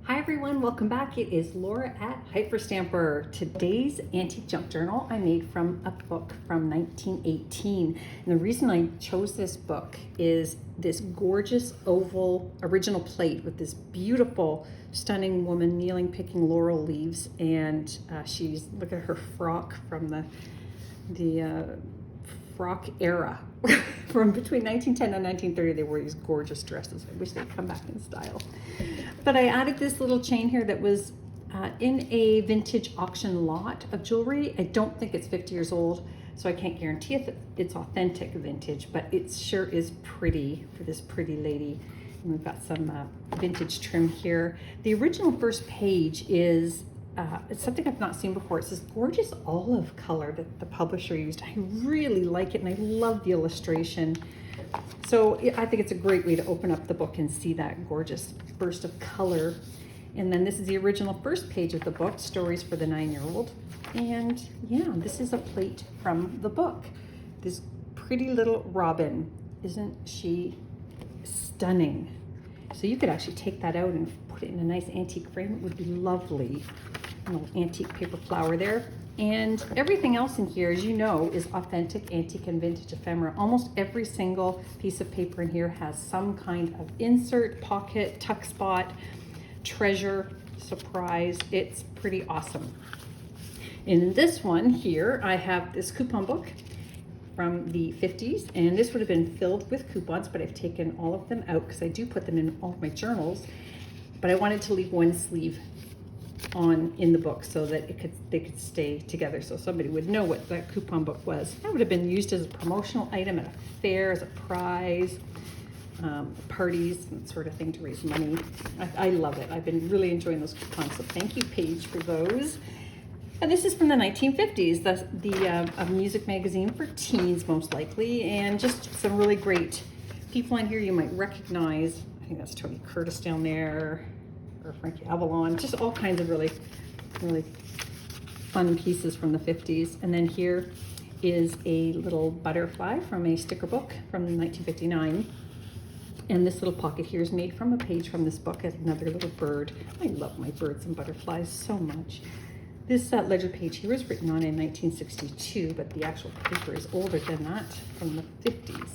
Hi everyone, welcome back. It is Laura at Hyperstamper. Today's antique junk journal I made from a book from 1918. And the reason I chose this book is this gorgeous oval original plate with this beautiful, stunning woman kneeling picking laurel leaves. And look at her frock from the frock era. From between 1910 and 1930, they wore these gorgeous dresses. I wish they'd come back in style. But I added this little chain here that was in a vintage auction lot of jewelry. I don't think it's 50 years old, so I can't guarantee if it's authentic vintage, but it sure is pretty for this pretty lady. And we've got some vintage trim here. The original first page is it's something I've not seen before. It's this gorgeous olive color that the publisher used. I really like it, and I love the illustration. So I think it's a great way to open up the book and see that gorgeous burst of color. And then this is the original first page of the book, Stories for the 9-Year-Old. And yeah, this is a plate from the book. This pretty little robin. Isn't she stunning? So you could actually take that out and put it in a nice antique frame. It would be lovely. A little antique paper flower there. And everything else in here, as you know, is authentic, antique, and vintage ephemera. Almost every single piece of paper in here has some kind of insert, pocket, tuck spot, treasure, surprise. It's pretty awesome. In this one here, I have this coupon book from the 50s, and this would have been filled with coupons, but I've taken all of them out because I do put them in all of my journals, but I wanted to leave one sleeve on in the book so that they could stay together, so somebody would know what that coupon book was. That would have been used as a promotional item at a fair, as a prize, parties, and sort of thing, to raise money. I love it. I've been really enjoying those coupons, so thank you, Paige, for those. And this is from the 1950s, a music magazine for teens, most likely, and just some really great people in here you might recognize. I think that's Tony Curtis down there, or Frankie Avalon, just all kinds of really, really fun pieces from the 50s. And then here is a little butterfly from a sticker book from 1959. And this little pocket here is made from a page from this book. It's another little bird. I love my birds and butterflies so much. This ledger page here was written on in 1962, but the actual paper is older than that, from the 50s.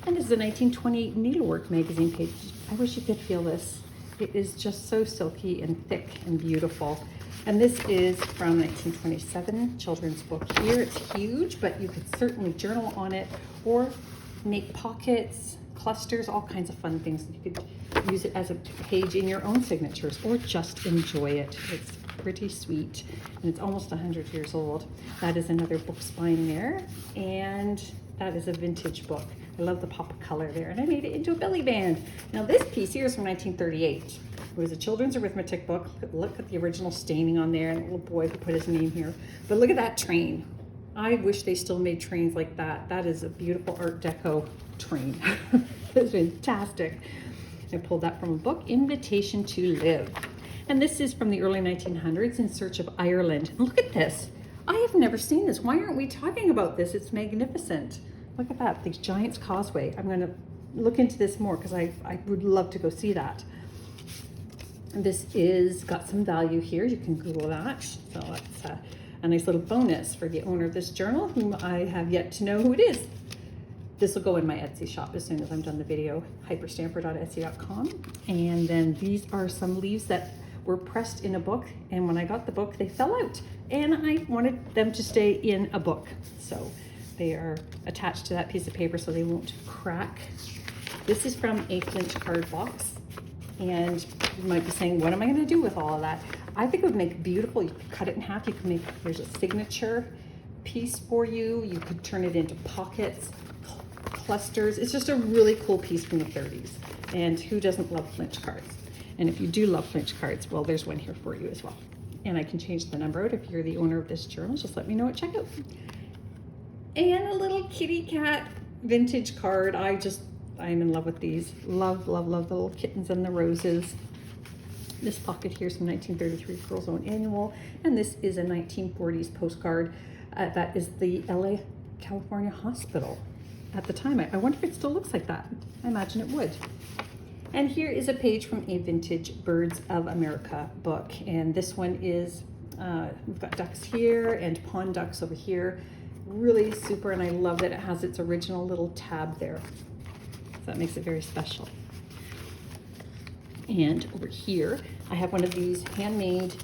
And this is a 1928 needlework magazine page. I wish you could feel this. It is just so silky and thick and beautiful. And this is from 1927 children's book here. It's huge, but you could certainly journal on it or make pockets, clusters, all kinds of fun things. You could use it as a page in your own signatures or just enjoy it. It's pretty sweet, and it's almost 100 years old. That is another book spine there, and that is a vintage book. I love the pop of color there, and I made it into a belly band. Now this piece here is from 1938. It was a children's arithmetic book. Look at the original staining on there, and a little boy who put his name here. But look at that train. I wish they still made trains like that. That is a beautiful Art Deco train. It's fantastic. I pulled that from a book, Invitation to Live. And this is from the early 1900s, In Search of Ireland. And look at this. I have never seen this. Why aren't we talking about this? It's magnificent. Look at that, the Giant's Causeway. I'm going to look into this more because I would love to go see that. And this is got some value here. You can Google that. So that's a nice little bonus for the owner of this journal, whom I have yet to know who it is. This will go in my Etsy shop as soon as I'm done the video, hyperstamper.etsy.com. And then these are some leaves that were pressed in a book, and when I got the book, they fell out, and I wanted them to stay in a book. So they are attached to that piece of paper so they won't crack. This is from a Flinch card box, and you might be saying, what am I going to do with all of that? I think it would make beautiful. You could cut it in half. You could make, there's a signature piece for you. You could turn it into pockets, clusters. It's just a really cool piece from the 30s. And who doesn't love Flinch cards? And if you do love Flinch cards, well, there's one here for you as well. And I can change the number out if you're the owner of this journal. Just let me know at checkout. And a little kitty cat vintage card. I'm in love with these. Love, love, love the little kittens and the roses. This pocket here is from 1933 Girls Own Annual. And this is a 1940s postcard. That is the LA California Hospital at the time. I wonder if it still looks like that. I imagine it would. And here is a page from a vintage Birds of America book. And this one is, we've got ducks here and pond ducks over here. Really super, and I love that it has its original little tab there. So that makes it very special. And over here, I have one of these handmade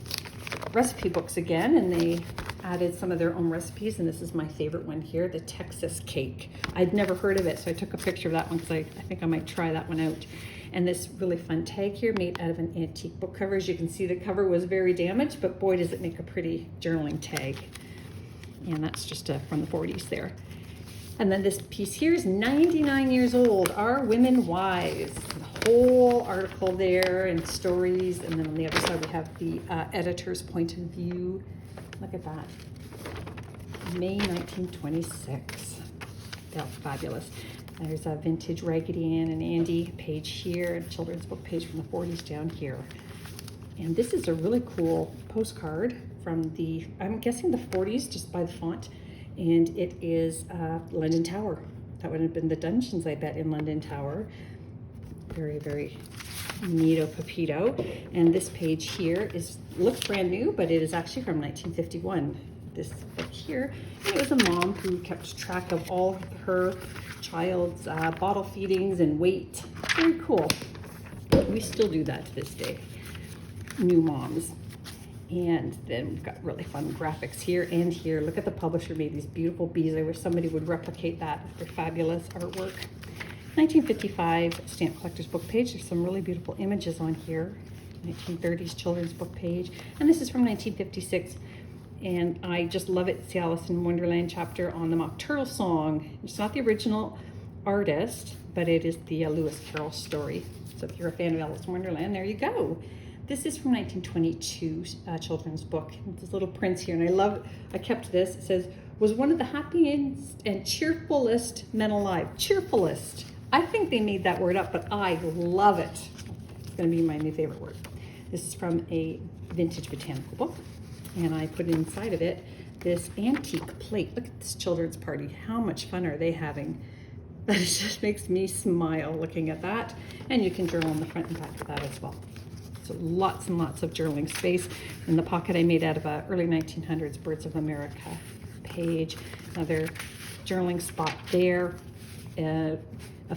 recipe books again, and they added some of their own recipes, and this is my favorite one here, the Texas cake. I'd never heard of it, so I took a picture of that one because I think I might try that one out. And this really fun tag here made out of an antique book cover. As you can see, the cover was very damaged, but boy, does it make a pretty journaling tag. And that's just from the 40s there. And then this piece here is 99 years old. Are women wise? The whole article there and stories. And then on the other side, we have the editor's point of view. Look at that. May 1926. That's fabulous. There's a vintage Raggedy Ann and Andy page here, a children's book page from the 40s down here. And this is a really cool postcard from the, I'm guessing the 40s, just by the font. And it is London Tower. That would have been the dungeons, I bet, in London Tower. Very, very neato pepito. And this page here looks brand new, but it is actually from 1951. This book here, and it was a mom who kept track of all her child's bottle feedings and weight. Very cool. We still do that to this day, new moms. And then we've got really fun graphics here and here. Look at the publisher made these beautiful bees. I wish somebody would replicate that. They're fabulous artwork. 1955 stamp collector's book page. There's some really beautiful images on here. 1930s children's book page. And this is from 1956. And I just love it. It's the Alice in Wonderland chapter on the Mock Turtle song. It's not the original artist, but it is the Lewis Carroll story. So if you're a fan of Alice in Wonderland, there you go. This is from 1922 children's book. This little prince here, and I kept this. It says, was one of the happiest and cheerfulest men alive. Cheerfulest. I think they made that word up, but I love it. It's gonna be my new favorite word. This is from a vintage botanical book, and I put inside of it this antique plate. Look at this children's party. How much fun are they having? That just makes me smile looking at that. And you can journal on the front and back of that as well. So lots and lots of journaling space. In the pocket I made out of a early 1900s Birds of America page. Another journaling spot there. A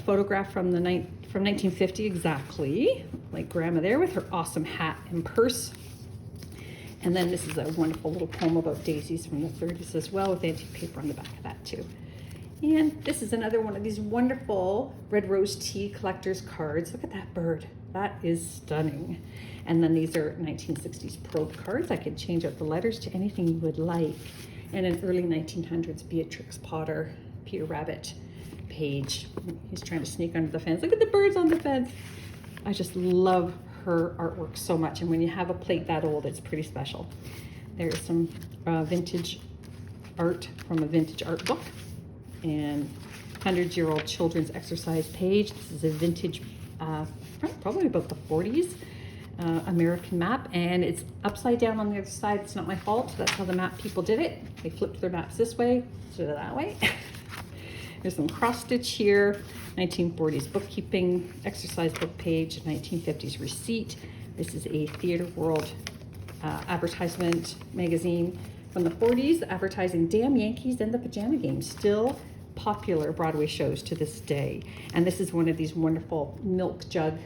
photograph from 1950 exactly, like Grandma there with her awesome hat and purse. And then this is a wonderful little poem about daisies from the 30s as well, with antique paper on the back of that too. And this is another one of these wonderful red rose tea collector's cards. Look at that bird. That is stunning. And then these are 1960s probe cards. I can change out the letters to anything you would like. And an early 1900s Beatrix Potter, Peter Rabbit page. He's trying to sneak under the fence. Look at the birds on the fence. I just love her artwork so much. And when you have a plate that old, it's pretty special. There's some vintage art from a vintage art book. And 100-year-old children's exercise page. This is a vintage, probably about the 40s, American map, and it's upside down on the other side. It's not my fault. That's how the map people did it. They flipped their maps this way instead of that way. There's some cross stitch here, 1940s bookkeeping exercise book page, 1950s receipt. This is a Theater World advertisement magazine from the 40s, advertising Damn Yankees and the Pajama Game, still popular Broadway shows to this day. And this is one of these wonderful milk jug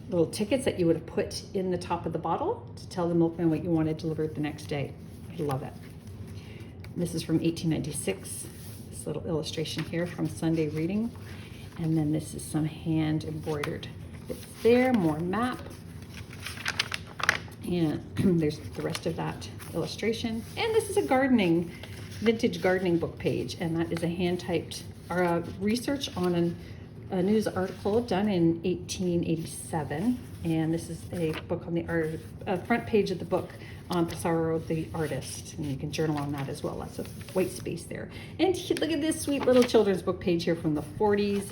little tickets that you would have put in the top of the bottle to tell the milkman what you wanted delivered the next day. I love it. This is from 1896. This little illustration here from Sunday Reading. And then this is some hand embroidered bits there, more map. And there's the rest of that illustration. And this is a vintage gardening book page. And that is a hand-typed research on a news article done in 1887. And this is a book on the front page of the book on Pissarro the artist. And you can journal on that as well. Lots of white space there. And look at this sweet little children's book page here from the 40s.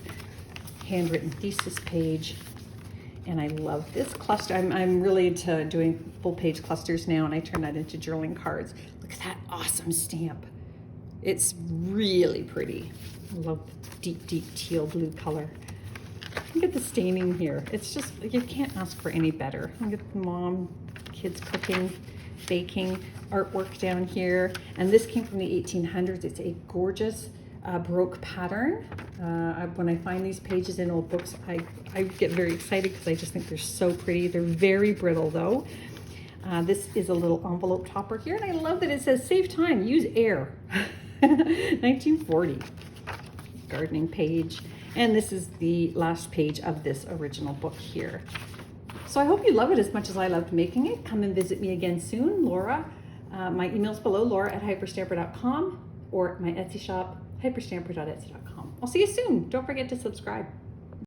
Handwritten thesis page. And I love this cluster. I'm really into doing full page clusters now, and I turn that into journaling cards. Look at that awesome stamp. It's really pretty. I love the deep, deep teal blue color. Look at the staining here. It's just, you can't ask for any better. Look at the mom, kids cooking, baking, artwork down here. And this came from the 1800s. It's a gorgeous Baroque pattern. When I find these pages in old books, I get very excited because I just think they're so pretty. They're very brittle though. This is a little envelope topper here, and I love that it says save time, use air. 1940 gardening page. And this is the last page of this original book here. So I hope you love it as much as I loved making it. Come and visit me again soon. Laura, my email's below, laura@hyperstamper.com, or my Etsy shop, hyperstamper.etsy.com. I'll see you soon. Don't forget to subscribe.